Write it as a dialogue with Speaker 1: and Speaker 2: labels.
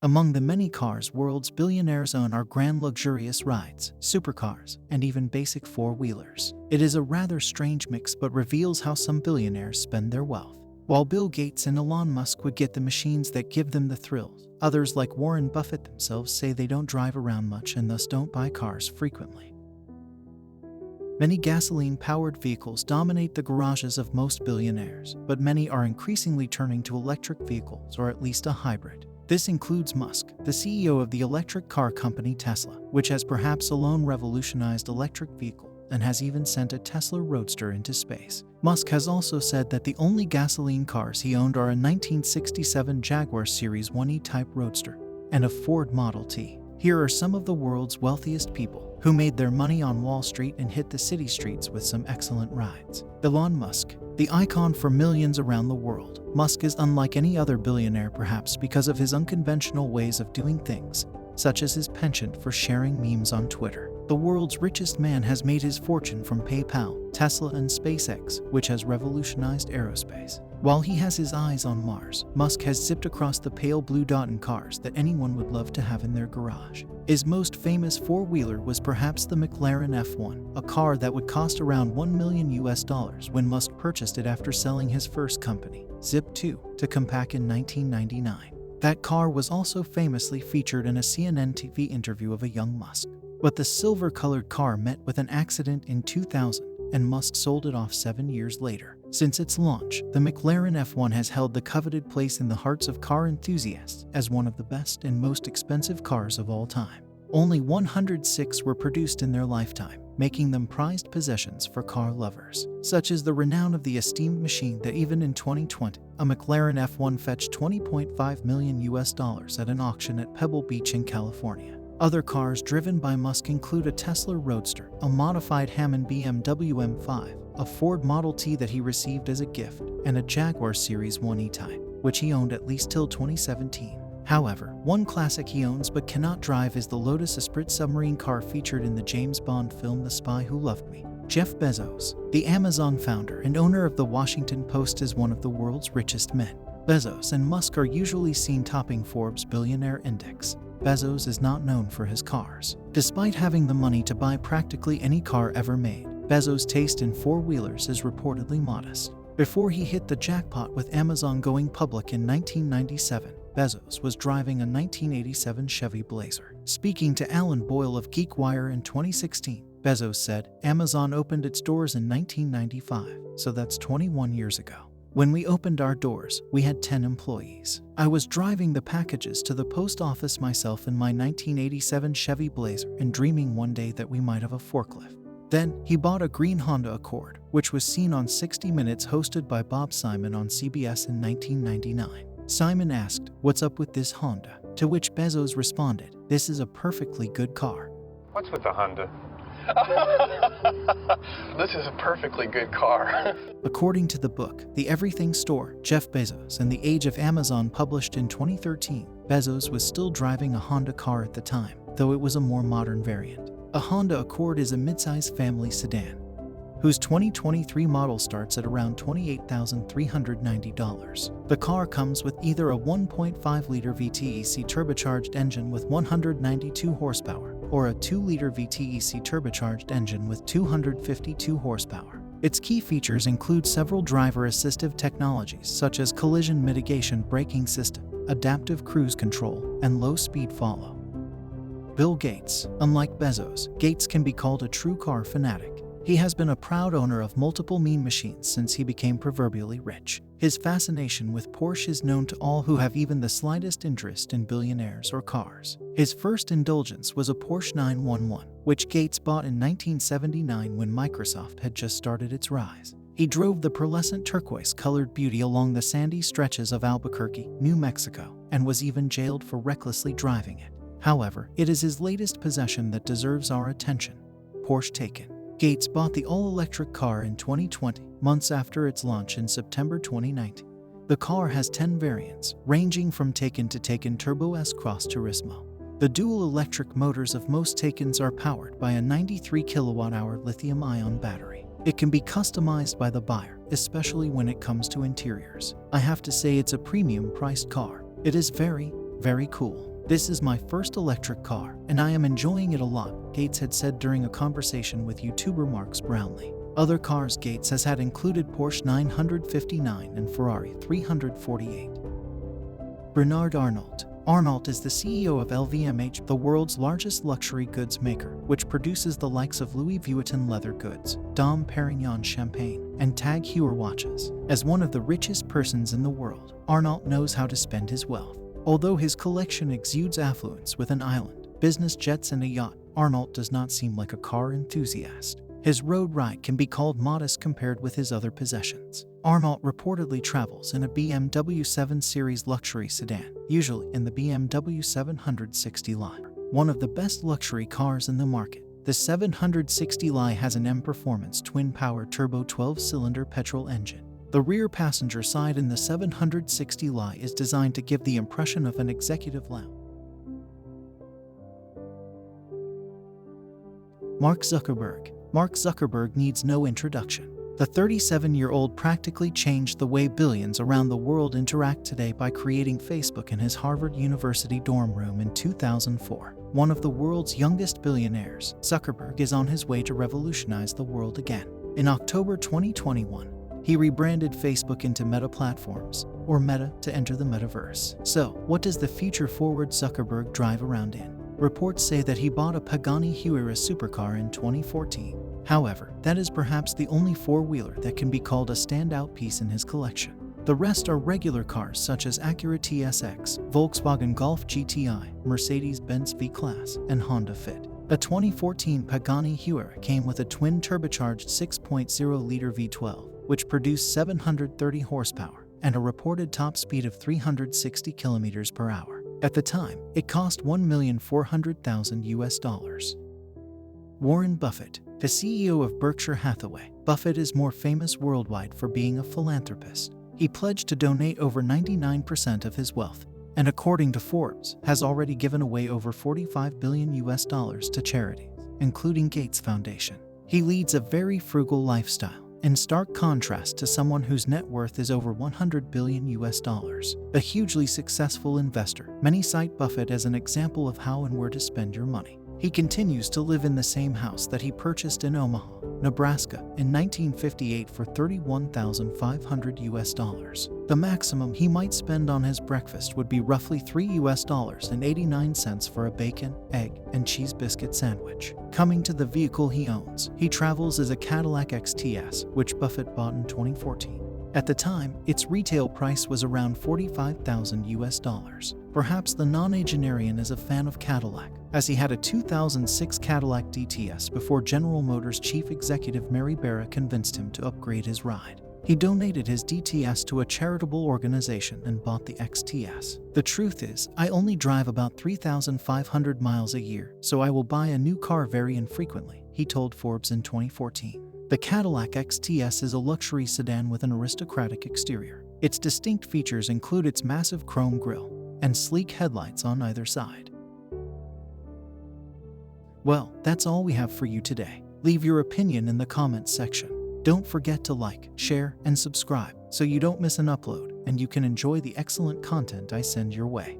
Speaker 1: Among the many cars world's billionaires own are grand luxurious rides, supercars, and even basic four-wheelers. It is a rather strange mix but reveals how some billionaires spend their wealth. While Bill Gates and Elon Musk would get the machines that give them the thrills, others like Warren Buffett themselves say they don't drive around much and thus don't buy cars frequently. Many gasoline-powered vehicles dominate the garages of most billionaires, but many are increasingly turning to electric vehicles or at least a hybrid. This includes Musk, the CEO of the electric car company Tesla, which has perhaps alone revolutionized electric vehicles and has even sent a Tesla Roadster into space. Musk has also said that the only gasoline cars he owned are a 1967 Jaguar Series 1E Type Roadster and a Ford Model T. Here are some of the world's wealthiest people who made their money on Wall Street and hit the city streets with some excellent rides. Elon Musk, the icon for millions around the world. Musk is unlike any other billionaire perhaps because of his unconventional ways of doing things, such as his penchant for sharing memes on Twitter. The world's richest man has made his fortune from PayPal, Tesla, and SpaceX, which has revolutionized aerospace. While he has his eyes on Mars, Musk has zipped across the pale blue dot in cars that anyone would love to have in their garage. His most famous four-wheeler was perhaps the McLaren F1, a car that would cost around $1 million when Musk purchased it after selling his first company, Zip2, to Compaq in 1999. That car was also famously featured in a CNN TV interview of a young Musk. But the silver-colored car met with an accident in 2000, and Musk sold it off 7 years later. Since its launch, the McLaren F1 has held the coveted place in the hearts of car enthusiasts as one of the best and most expensive cars of all time. Only 106 were produced in their lifetime, making them prized possessions for car lovers. Such is the renown of the esteemed machine that even in 2020, a McLaren F1 fetched $20.5 million at an auction at Pebble Beach in California. Other cars driven by Musk include a Tesla Roadster, a modified Hammond BMW M5, a Ford Model T that he received as a gift, and a Jaguar Series 1E Type, which he owned at least till 2017. However, one classic he owns but cannot drive is the Lotus Esprit submarine car featured in the James Bond film The Spy Who Loved Me. Jeff Bezos, the Amazon founder and owner of the Washington Post, is one of the world's richest men. Bezos and Musk are usually seen topping Forbes' Billionaire Index. Bezos is not known for his cars. Despite having the money to buy practically any car ever made, Bezos' taste in four-wheelers is reportedly modest. Before he hit the jackpot with Amazon going public in 1997, Bezos was driving a 1987 Chevy Blazer. Speaking to Alan Boyle of GeekWire in 2016, Bezos said, "Amazon opened its doors in 1995, so that's 21 years ago. When we opened our doors, we had 10 employees. I was driving the packages to the post office myself in my 1987 Chevy Blazer and dreaming one day that we might have a forklift." Then, he bought a green Honda Accord, which was seen on 60 Minutes hosted by Bob Simon on CBS in 1999. Simon asked, "What's up with this Honda?" To which Bezos responded, "This is a perfectly good car."
Speaker 2: What's with the Honda?
Speaker 3: This is a perfectly good car.
Speaker 1: According to the book, The Everything Store, Jeff Bezos and the Age of Amazon, published in 2013, Bezos was still driving a Honda car at the time, though it was a more modern variant. A Honda Accord is a midsize family sedan, whose 2023 model starts at around $28,390. The car comes with either a 1.5-liter VTEC turbocharged engine with 192 horsepower, or a 2-liter VTEC turbocharged engine with 252 horsepower. Its key features include several driver-assistive technologies such as collision mitigation braking system, adaptive cruise control, and low-speed follow. Bill Gates. Unlike Bezos, Gates can be called a true car fanatic. He has been a proud owner of multiple meme machines since he became proverbially rich. His fascination with Porsche is known to all who have even the slightest interest in billionaires or cars. His first indulgence was a Porsche 911, which Gates bought in 1979 when Microsoft had just started its rise. He drove the pearlescent turquoise-colored beauty along the sandy stretches of Albuquerque, New Mexico, and was even jailed for recklessly driving it. However, it is his latest possession that deserves our attention: Porsche Taycan. Gates bought the all-electric car in 2020, months after its launch in September 2019. The car has 10 variants, ranging from Taycan to Taycan Turbo S Cross Turismo. The dual electric motors of most Taycans are powered by a 93 kilowatt-hour lithium-ion battery. It can be customized by the buyer, especially when it comes to interiors. I have to say it's a premium-priced car. It is very, Very cool. This is my first electric car, and I am enjoying it a lot, Gates had said during a conversation with YouTuber Marks Brownlee. Other cars Gates has had included Porsche 959 and Ferrari 348. Bernard Arnault. Arnault is the CEO of LVMH, the world's largest luxury goods maker, which produces the likes of Louis Vuitton leather goods, Dom Perignon champagne, and Tag Heuer watches. As one of the richest persons in the world, Arnault knows how to spend his wealth. Although his collection exudes affluence with an island, business jets and a yacht, Arnault does not seem like a car enthusiast. His road ride can be called modest compared with his other possessions. Arnault reportedly travels in a BMW 7 Series luxury sedan, usually in the BMW 760 line. One of the best luxury cars in the market, the 760 Li has an M-Performance twin-power turbo 12-cylinder petrol engine. The rear passenger side in the 760 Li is designed to give the impression of an executive lounge. Mark Zuckerberg. Mark Zuckerberg needs no introduction. The 37-year-old practically changed the way billions around the world interact today by creating Facebook in his Harvard University dorm room in 2004. One of the world's youngest billionaires, Zuckerberg is on his way to revolutionize the world again. In October 2021, he rebranded Facebook into Meta Platforms, or Meta, to enter the metaverse. So, what does the future-forward Zuckerberg drive around in? Reports say that he bought a Pagani Huayra supercar in 2014. However, that is perhaps the only four-wheeler that can be called a standout piece in his collection. The rest are regular cars such as Acura TSX, Volkswagen Golf GTI, Mercedes-Benz V-Class, and Honda Fit. A 2014 Pagani Huayra came with a twin-turbocharged 6.0-liter V12, which produced 730 horsepower and a reported top speed of 360 kilometers per hour. At the time, it cost $1,400,000. Warren Buffett. The CEO of Berkshire Hathaway, Buffett is more famous worldwide for being a philanthropist. He pledged to donate over 99% of his wealth, and according to Forbes, has already given away over $45 billion to charities, including Gates Foundation. He leads a very frugal lifestyle, in stark contrast to someone whose net worth is over $100 billion. A hugely successful investor, many cite Buffett as an example of how and where to spend your money. He continues to live in the same house that he purchased in Omaha, Nebraska, in 1958 for $31,500. The maximum he might spend on his breakfast would be roughly $3.89 for a bacon, egg, and cheese biscuit sandwich. Coming to the vehicle he owns, he travels as a Cadillac XTS, which Buffett bought in 2014. At the time, its retail price was around $45,000. Perhaps the nonagenarian is a fan of Cadillac, as he had a 2006 Cadillac DTS before General Motors chief executive Mary Barra convinced him to upgrade his ride. He donated his DTS to a charitable organization and bought the XTS. The truth is, I only drive about 3,500 miles a year, so I will buy a new car very infrequently, he told Forbes in 2014. The Cadillac XTS is a luxury sedan with an aristocratic exterior. Its distinct features include its massive chrome grille and sleek headlights on either side. Well, that's all we have for you today. Leave your opinion in the comments section. Don't forget to like, share, and subscribe so you don't miss an upload and you can enjoy the excellent content I send your way.